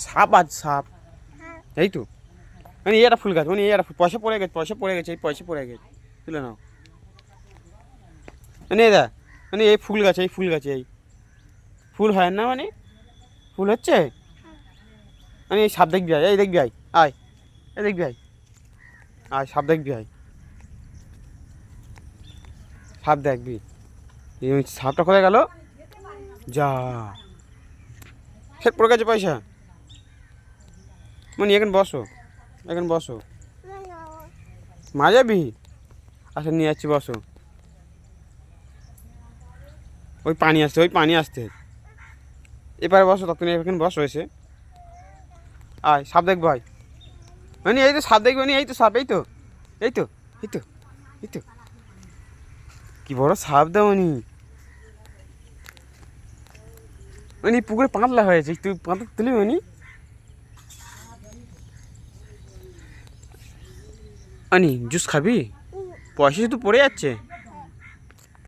সাপ আজ সাপ এই তো মানে এটা ফুল গাছ মানে এটা পয়সা পড়ে গেছে এই পয়সা পড়ে গেছে তুলে নাও মানে দা মানে এই ফুল গাছে এই ফুল হয় না মানে ফুল হচ্ছে মানে এই সাপ দেখবি এই দেখবি আয় এই দেখবি আয় সাপ দেখবি সাপ দেখবি এই সাপটা কোথায় গেল যা সে পড়ে গেছে পয়সা মানে এখন বসো মা যাবি আচ্ছা নিয়ে যাচ্ছি বসো ওই পানি আসতে এবারে বসো তখন এখানে বসো এসে আয় সাপ দেখবো আয় মানে এই তো সাপ দেখবো এই তো সাপ এই তো কি বড় সাপ দাও মানে পুকুরে পাতলা হয়েছে তুই পাতা তুলি জুস খাবি পয়সা শুধু পড়ে যাচ্ছে